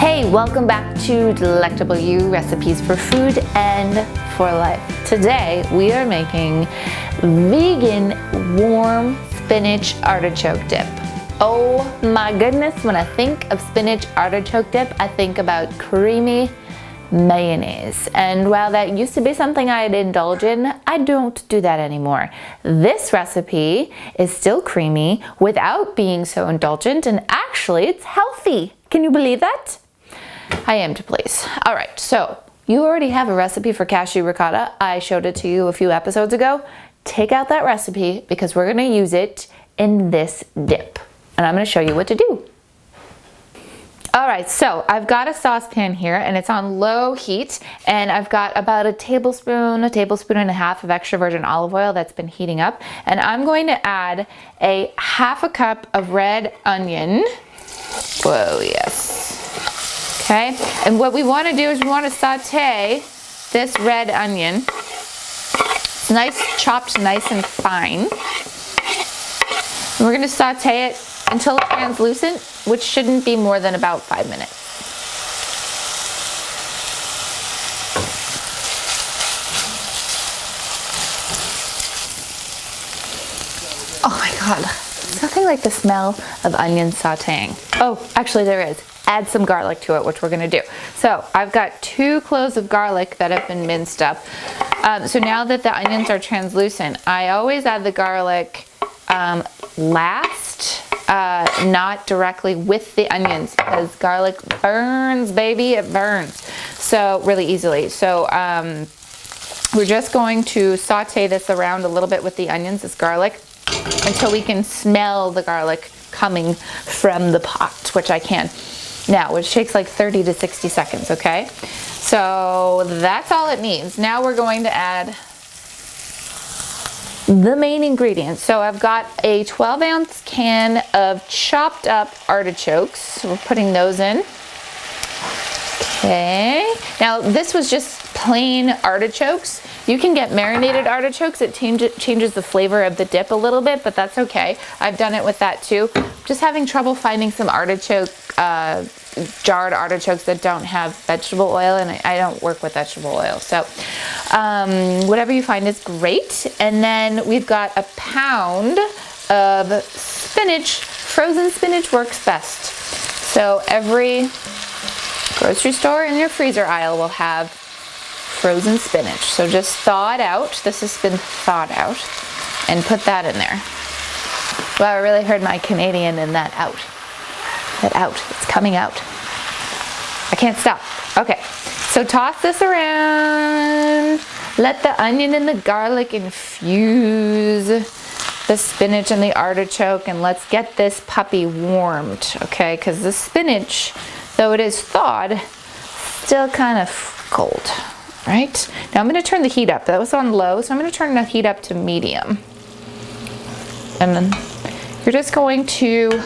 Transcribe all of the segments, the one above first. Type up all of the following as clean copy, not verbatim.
Hey, welcome back to Delectable You, recipes for food and for life. Today we are making vegan warm spinach artichoke dip. Oh my goodness, when I think of spinach artichoke dip, I think about creamy mayonnaise. And while that used to be something I'd indulge in, I don't do that anymore. This recipe is still creamy without being so indulgent, and actually it's healthy. Can you believe that? I am to please. All right, so you already have a recipe for cashew ricotta. I showed it to you a few episodes ago. Take out that recipe because we're gonna use it in this dip. And I'm gonna show you what to do. All right, so I've got a saucepan here and it's on low heat, and I've got about a tablespoon and a half of extra virgin olive oil that's been heating up. And I'm going to add a half a cup of red onion. Whoa, yes. Okay, and what we want to do is we want to saute this red onion. It's nice, chopped nice and fine. And we're going to saute it until it's translucent, which shouldn't be more than about 5 minutes. Oh my God, nothing like the smell of onion sauteing. Oh, actually there is. Add some garlic to it, which we're gonna do. So I've got 2 cloves of garlic that have been minced up. So now that the onions are translucent, I always add the garlic last, not directly with the onions, because garlic burns, baby, it burns. So really easily. So we're just going to saute this around a little bit with the onions, this garlic, until we can smell the garlic coming from the pot, which I can. Now, which takes like 30 to 60 seconds, okay? So that's all it needs. Now we're going to add the main ingredients. So I've got a 12-ounce can of chopped up artichokes. So we're putting those in. Okay. Now this was just plain artichokes. You can get marinated artichokes. It changes the flavor of the dip a little bit, but that's okay. I've done it with that too. Just having trouble finding some artichoke, jarred artichokes that don't have vegetable oil, and I don't work with vegetable oil. So whatever you find is great. And then we've got a pound of spinach. Frozen spinach works best. So every grocery store in your freezer aisle will have frozen spinach. So just thaw it out. This has been thawed out, and put that in there. Wow, I really heard my Canadian in that out. That out, it's coming out. I can't stop. Okay, so toss this around. Let the onion and the garlic infuse the spinach and the artichoke, and let's get this puppy warmed, okay? Because the spinach, though it is thawed, still kind of cold, right? Now I'm gonna turn the heat up. That was on low, so I'm gonna turn the heat up to medium. And then you're just going to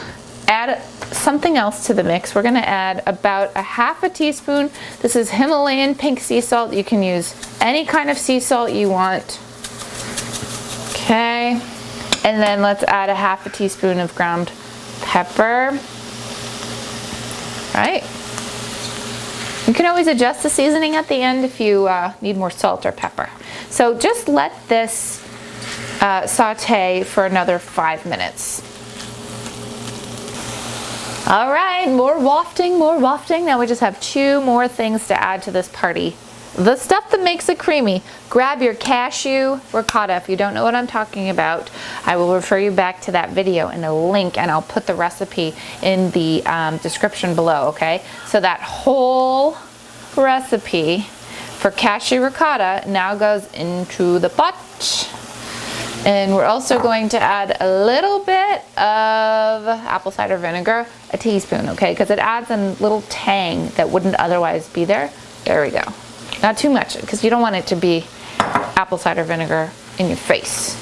add something else to the mix. We're gonna add about a half a teaspoon. This is Himalayan pink sea salt. You can use any kind of sea salt you want. Okay, and then let's add a half a teaspoon of ground pepper. Right. You can always adjust the seasoning at the end if you need more salt or pepper. So just let this saute for another 5 minutes. All right, more wafting, more wafting. Now we just have 2 more things to add to this party. The stuff that makes it creamy. Grab your cashew ricotta. If you don't know what I'm talking about, I will refer you back to that video in a link, and I'll put the recipe in the description below, okay? So that whole recipe for cashew ricotta now goes into the pot. And we're also going to add a little bit of apple cider vinegar, a teaspoon, okay? Because it adds a little tang that wouldn't otherwise be there. There we go. Not too much, because you don't want it to be apple cider vinegar in your face.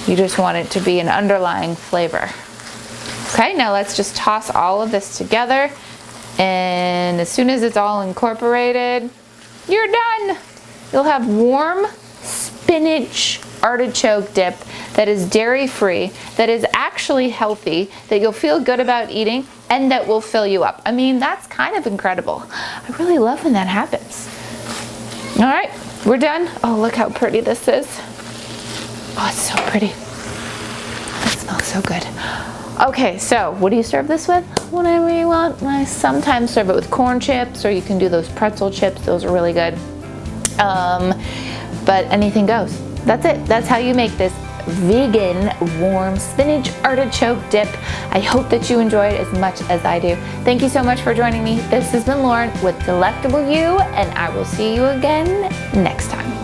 You just want it to be an underlying flavor. Okay, now let's just toss all of this together. And as soon as it's all incorporated, you're done. You'll have warm spinach artichoke dip that is dairy-free, that is actually healthy, that you'll feel good about eating, and that will fill you up. I mean, that's kind of incredible. I really love when that happens. All right, we're done. Oh, look how pretty this is. Oh, it's so pretty. It smells so good. Okay, so what do you serve this with? Whatever you want. I sometimes serve it with corn chips, or you can do those pretzel chips. Those are really good. But anything goes. That's it. That's how you make this vegan warm spinach artichoke dip. I hope that you enjoyed as much as I do. Thank you so much for joining me. This has been Lauren with Delectable You, and I will see you again next time.